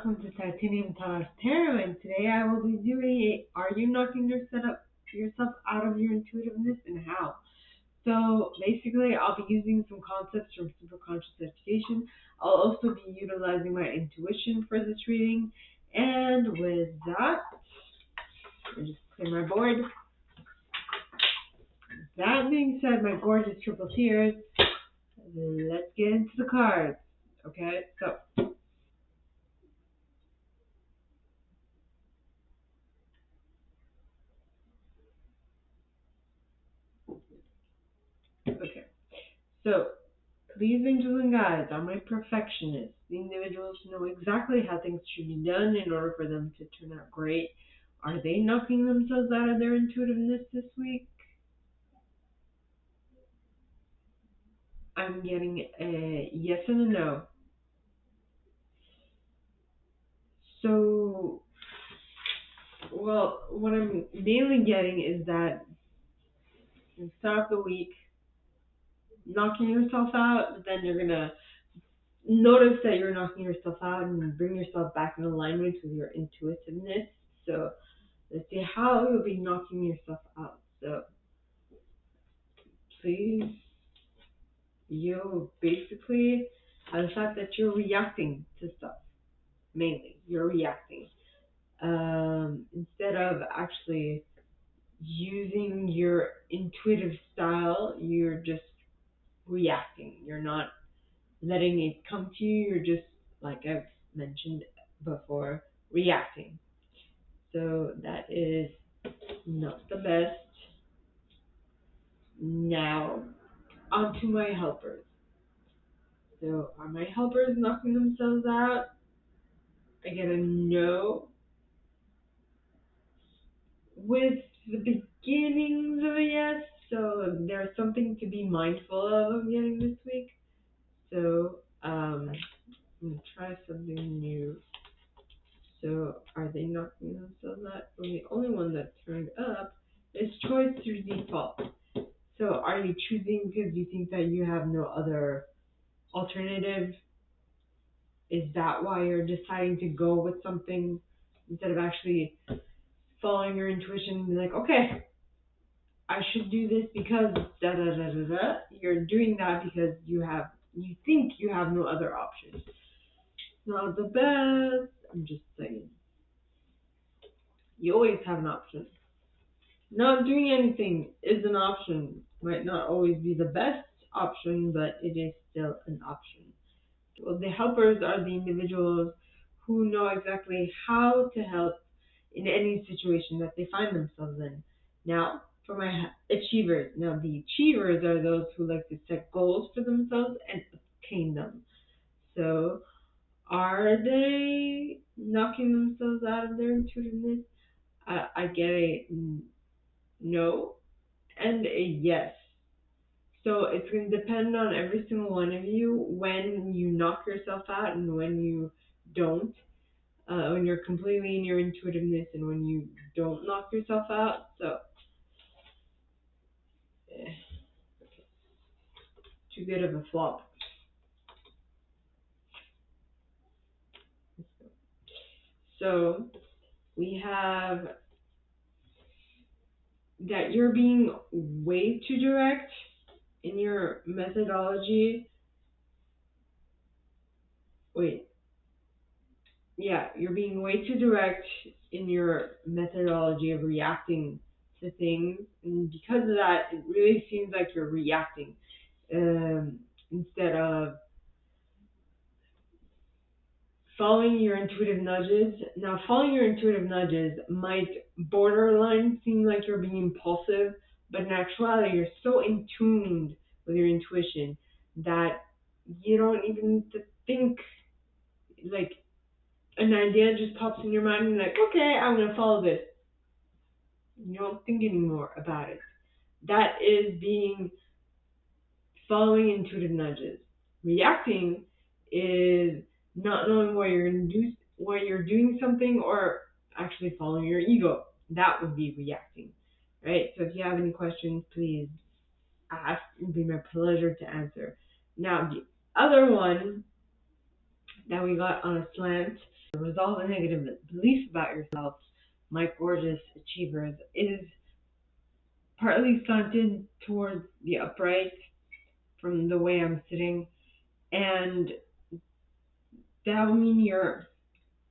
welcome to Titanium Talks Tarot, and today I will be doing a Are You Knocking yourself out of your intuitiveness and how? So basically I'll be using some concepts from SuperConscious Education. I'll also be utilizing my intuition for this reading, and with that, I'll just clear my board. That being said, my gorgeous triple tears, let's get into the cards. Okay, so okay. So these angels and guides are my perfectionists. The individuals know exactly how things should be done in order for them to turn out great. Are they knocking themselves out of their intuitiveness this week? I'm getting a yes and a no. So, well, what I'm mainly getting is that you start the week knocking yourself out, but then you're going to notice that you're knocking yourself out and bring yourself back in alignment with your intuitiveness. So, let's see how you'll be knocking yourself out. So, please, you basically have the fact that you're reacting to stuff. Mainly, you're reacting. Instead of actually using your intuitive style, you're just reacting. You're not letting it come to you. You're just, like I've mentioned before, reacting. So that is not the best. Now, onto my helpers. So are my helpers knocking themselves out? I get a no. With the beginnings of a yes, so there's something to be mindful of getting this week. So I'm gonna try something new. So are they knocking themselves out? Well, the only one that turned up is choice through default. So are you choosing because you think that you have no other alternative? Is that why you're deciding to go with something instead of actually following your intuition and be like, okay, I should do this because da da da da da. You're doing that because you think you have no other option. Not the best. I'm just saying. You always have an option. Not doing anything is an option. Might not always be the best option, but it is still an option. Well, the helpers are the individuals who know exactly how to help in any situation that they find themselves in. Now, for my achievers, now the achievers are those who like to set goals for themselves and obtain them. So, are they knocking themselves out of their intuitiveness? I get a no and a yes. So it's going to depend on every single one of you when you knock yourself out and when you don't. When you're completely in your intuitiveness and when you don't knock yourself out. So, too good of a flop. So, we have that you're being way too direct in your methodology. Wait, yeah, you're being way too direct in your methodology of reacting to things, and because of that, it really seems like you're reacting instead of following your intuitive nudges. Now, following your intuitive nudges might borderline seem like you're being impulsive, but in actuality, you're so in tune with your intuition that you don't even need to think. Like, an idea just pops in your mind and you're like, okay, I'm going to follow this. You don't think anymore about it. That is being following intuitive nudges. Reacting is not knowing why you're induced, why you're doing something, or actually following your ego. That would be reacting, right? So if you have any questions, please ask. It'd be my pleasure to answer. Now the other one that we got on a slant. Resolve a negative belief about yourself, my gorgeous achievers, is partly slanted towards the upright from the way I'm sitting, and that will mean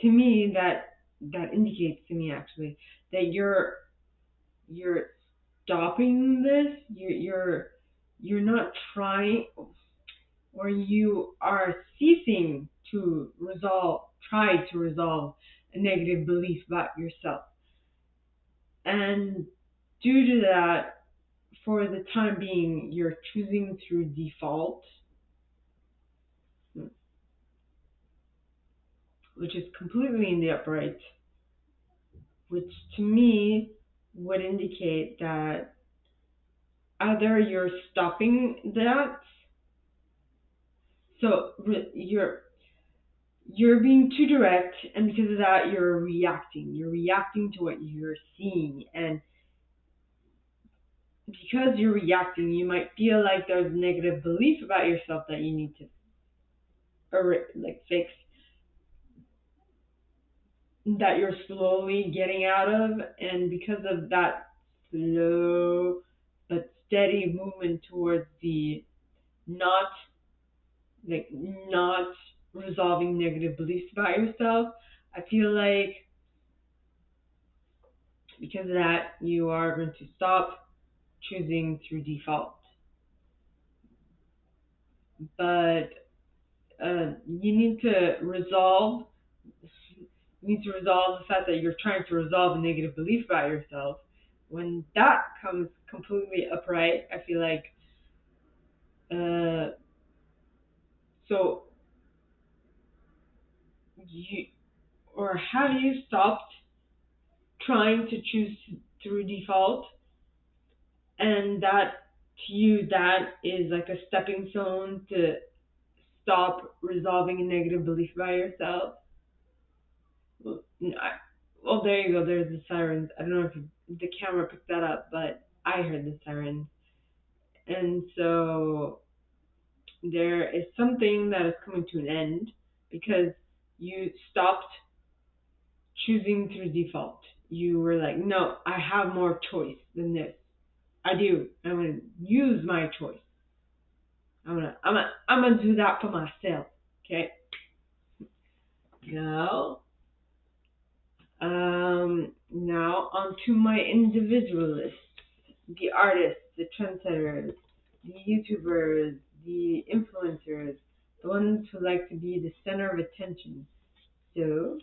to me, that indicates to me actually that you're stopping this. You're not trying, or you are ceasing to try to resolve a negative belief about yourself. And due to that, for the time being, you're choosing through default, which is completely in the upright, which to me would indicate that either you're stopping that, so you're being too direct, and because of that, you're reacting. You're reacting to what you're seeing, and because you're reacting, you might feel like there's a negative belief about yourself that you need to fix, that you're slowly getting out of, and because of that slow but steady movement towards the not not resolving negative beliefs about yourself, I feel like because of that, you are going to stop choosing through default. But you need to resolve the fact that you're trying to resolve a negative belief about yourself. When that comes completely upright, I feel like so have you stopped trying to choose through default, and that to you that is like a stepping stone to stop resolving a negative belief about yourself? Well, there you go. There's the sirens. I don't know if the camera picked that up, but I heard the sirens. And so there is something that is coming to an end because you stopped choosing through default. You were like, no, I have more choice than this. I do. I'm gonna use my choice. I'm gonna do that for myself. Okay. Now onto my individualists, the artists, the trendsetters, the YouTubers, the influencers, the ones who like to be the center of attention. So,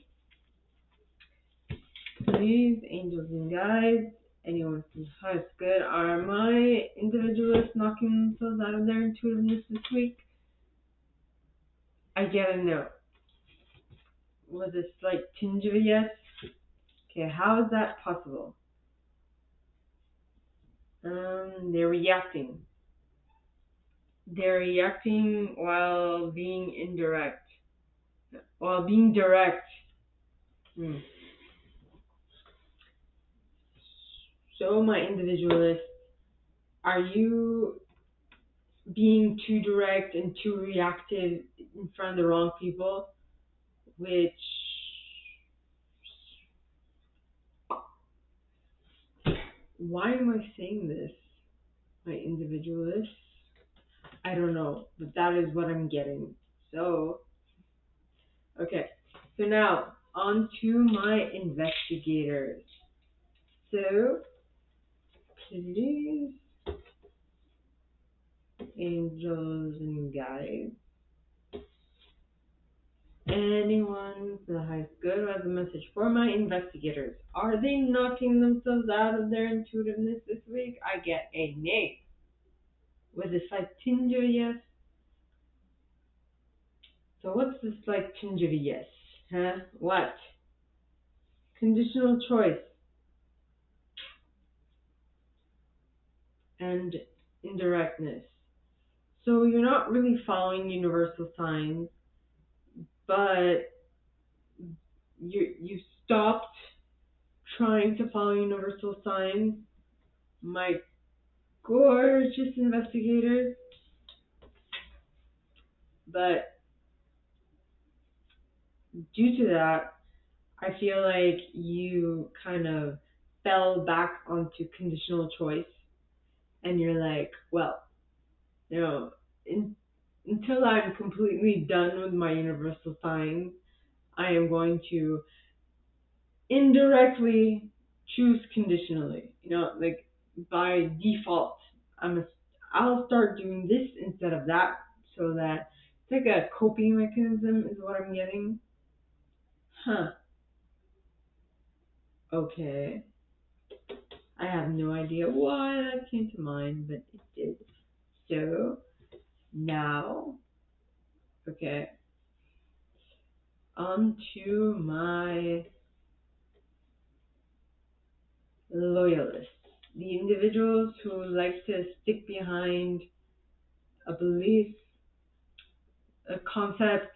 please, angels and guides, anyone who's highest good, are my individualists knocking themselves out of their intuitiveness this week? I get a no. With a slight tinge of a yes. Okay, how is that possible? They're reacting. They're reacting while being indirect. While being direct. So, my individualist, are you being too direct and too reactive in front of the wrong people? Which, why am I saying this, my individualist? I don't know, but that is what I'm getting. So, okay. So now, on to my investigators. So, please, angels and guides, anyone for the highest good who has a message for my investigators. Are they knocking themselves out of their intuitiveness this week? I get a nay. With a slight tinge of a yes. So what's this slight tinge of a yes? Huh? What? Conditional choice. And indirectness. So you're not really following universal signs, but you stopped trying to follow universal signs, my gorgeous investigators. But due to that, I feel like you kind of fell back onto conditional choice, and you're like, well, you know, in, until I'm completely done with my universal signs, I am going to indirectly choose conditionally. Like by default, I'm a, I'll start doing this instead of that, so that it's like a coping mechanism is what I'm getting. Huh. Okay. I have no idea why that came to mind, but it did. So now, okay, on to my loyalists. The individuals who like to stick behind a belief, a concept,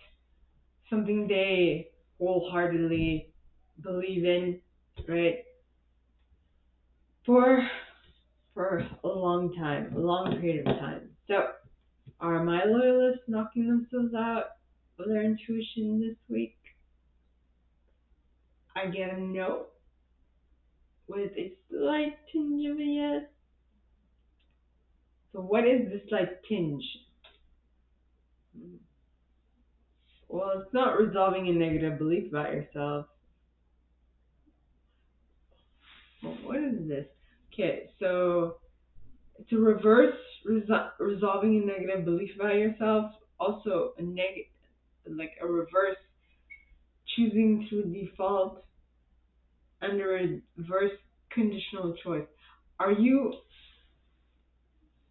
something they wholeheartedly believe in, right? For a long time, a long period of time. So, are my loyalists knocking themselves out of their intuition this week? I get a no with a slight tinge of a yes. So, what is this slight tinge? Well, it's not resolving a negative belief about yourself. Well, what is this? Okay, so it's a reverse resolving a negative belief about yourself. Also, like a reverse choosing to default under a reverse conditional choice. Are you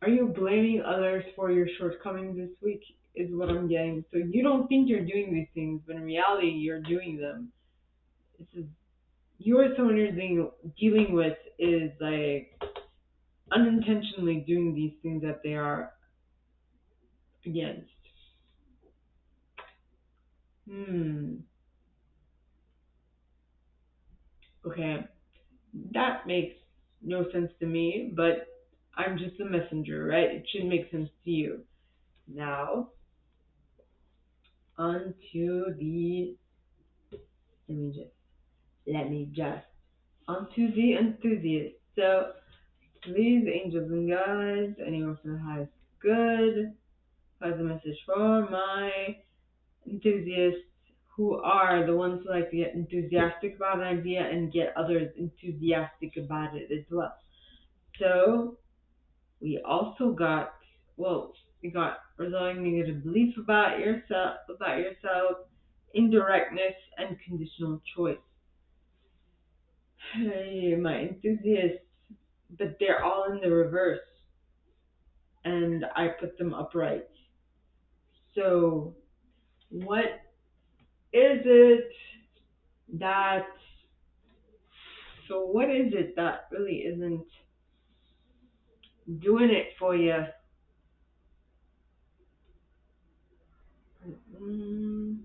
blaming others for your shortcomings this week? Is what I'm getting. So you don't think you're doing these things, but in reality, you're doing them. This is you or someone you're dealing with is like unintentionally doing these things that they are against. Hmm. Okay. That makes no sense to me, but I'm just a messenger, right? It should make sense to you. Now, on to the let me just onto the enthusiast. So please, angels and guides, anyone from the highest good, has a message for my enthusiasts who are the ones who like to get enthusiastic about an idea and get others enthusiastic about it as well. So we also got we got resolving negative belief about yourself, indirectness, and conditional choice. Hey, my enthusiasts, but they're all in the reverse, and I put them upright. So what is it that? So what is it that really isn't doing it for you? Mm,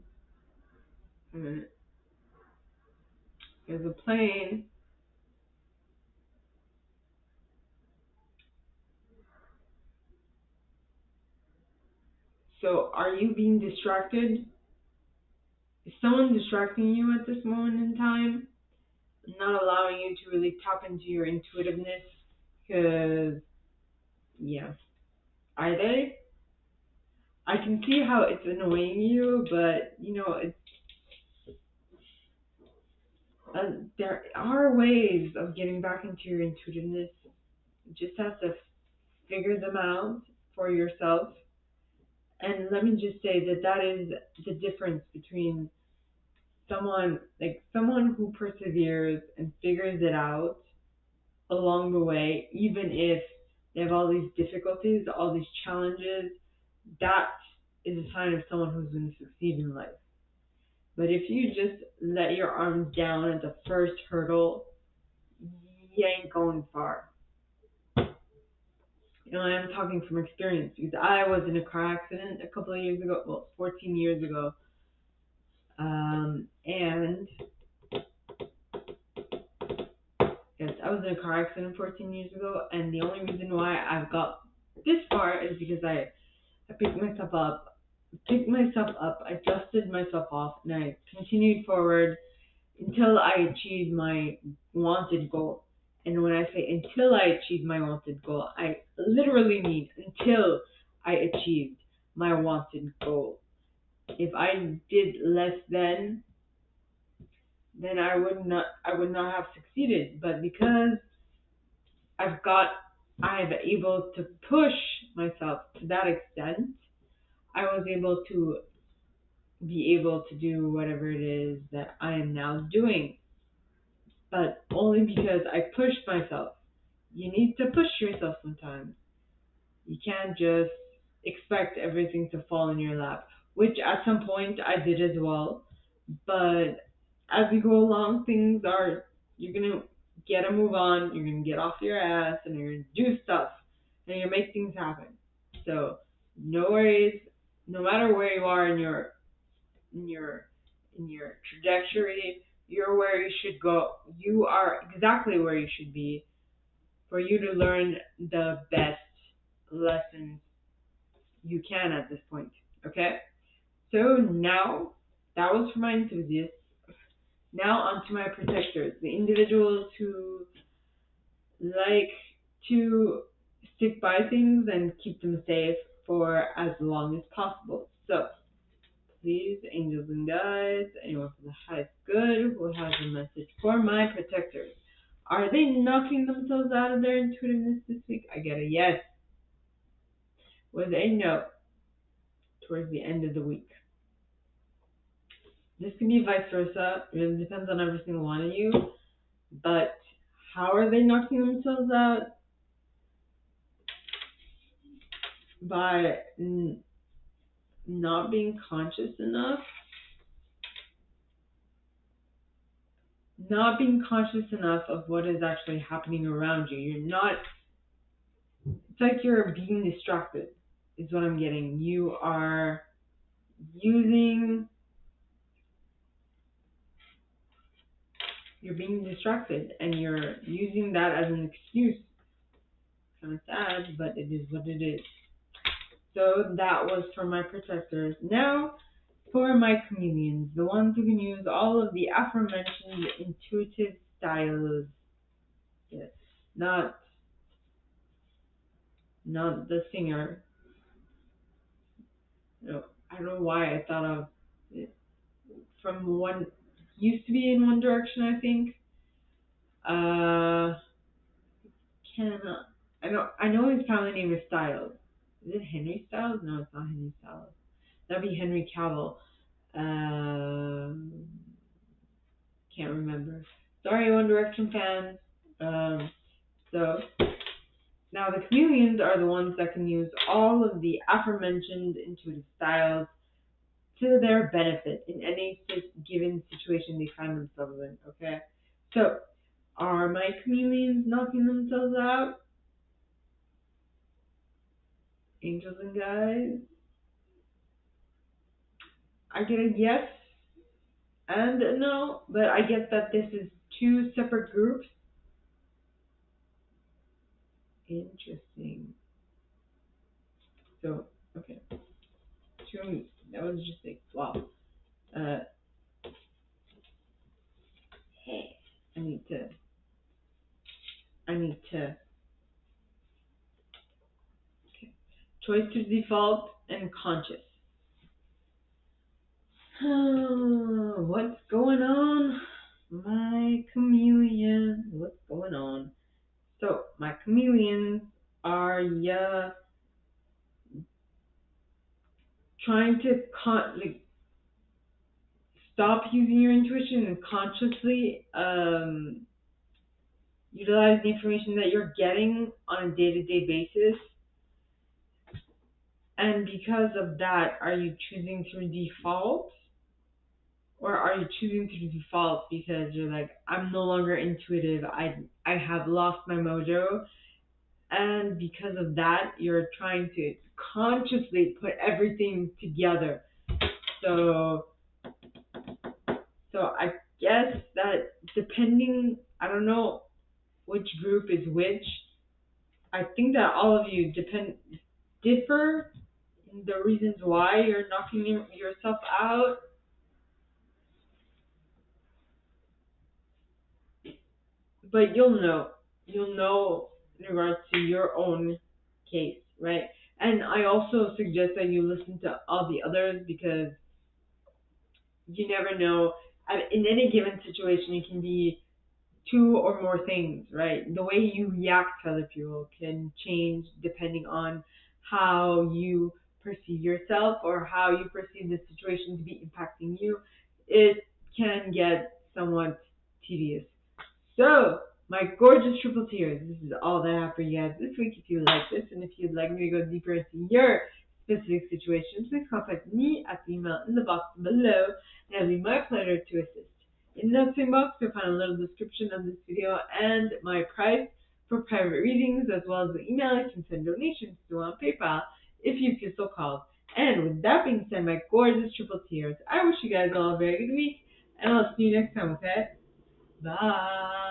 there's a plane. So are you being distracted? Is someone distracting you at this moment in time? Not allowing you to really tap into your intuitiveness? Because, yeah. Are they? I can see how it's annoying you, but, there are ways of getting back into your intuitiveness. You just have to figure them out for yourself. And let me just say that is the difference between someone who perseveres and figures it out along the way, even if they have all these difficulties, all these challenges. That is a sign of someone who's going to succeed in life. But if you just let your arms down at the first hurdle, you ain't going far. I'm talking from experience because I was in a car accident a couple of years ago, 14 years ago. And yes, I was in a car accident 14 years ago, and the only reason why I've got this far is because I picked myself up picked myself up, I dusted myself off, and I continued forward until I achieved my wanted goal. And when I say until I achieved my wanted goal, I literally mean until I achieved my wanted goal. If I did less then I would not have succeeded. But because I'm able to push myself to that extent, I was able to do whatever it is that I am now doing. But only because I pushed myself. You need to push yourself sometimes. You can't just expect everything to fall in your lap, which at some point I did as well. But as we go along, you're gonna get a move on, you're gonna get off your ass, and you're gonna do stuff, and you're gonna make things happen. So no worries, no matter where you are in your in your trajectory, you're where you should go. You are exactly where you should be for you to learn the best lessons you can at this point. Okay? So now that was for my enthusiasts. Now onto my protectors, the individuals who like to stick by things and keep them safe for as long as possible. So please, angels and guides, anyone for the highest good who has a message for my protectors. Are they knocking themselves out of their intuitiveness this week? I get a yes. With a no towards the end of the week. This can be vice versa. It really depends on every single one of you. But how are they knocking themselves out? By not being conscious enough. Not being conscious enough of what is actually happening around you. It's like you're being distracted, is what I'm getting. You are using, you're being distracted, and you're using that as an excuse. Kind of sad, but it is what it is. So that was for my protectors. Now for my chameleons, the ones who can use all of the aforementioned intuitive styles. Yes. Not the singer. No, I don't know why I thought of it from one, used to be in One Direction, I think. Can I know his family name is Styles. Is it Henry Styles? No, it's not Henry Styles. That'd be Henry Cavill. Can't remember. Sorry, One Direction fans. So now the chameleons are the ones that can use all of the aforementioned intuitive styles to their benefit in any given situation they find themselves in. Okay, so are my chameleons knocking themselves out? Angels and guides? I get a yes and a no, but I get that this is two separate groups. Interesting. So, okay. That was just like, wow. Hey, I need to, okay. Choice to default and conscious. What's going on? My chameleon. What's going on? So, my chameleons are trying to stop using your intuition and consciously utilize the information that you're getting on a day-to-day basis. And because of that, are you choosing through default? Or are you choosing through default because you're like, I'm no longer intuitive, I have lost my mojo, and because of that, you're trying to consciously put everything together. So I guess that depending, I don't know which group is which. I think that all of you differ the reasons why you're knocking yourself out. But you'll know in regards to your own case, right? And I also suggest that you listen to all the others, because you never know. In any given situation, it can be two or more things, right? The way you react to other people can change depending on how you perceive yourself or how you perceive the situation to be impacting you. It can get somewhat tedious. So, my gorgeous triple tears, this is all that I have for you guys this week. If you like this, and if you'd like me to go deeper into your specific situation, please contact me at the email in the box below, and it'll be my pleasure to assist. In the same box, you'll find a little description of this video and my price for private readings, as well as the email you can send donations to on PayPal if you feel so called. And with that being said, my gorgeous triple tears, I wish you guys all a very good week, and I'll see you next time, okay? Bye.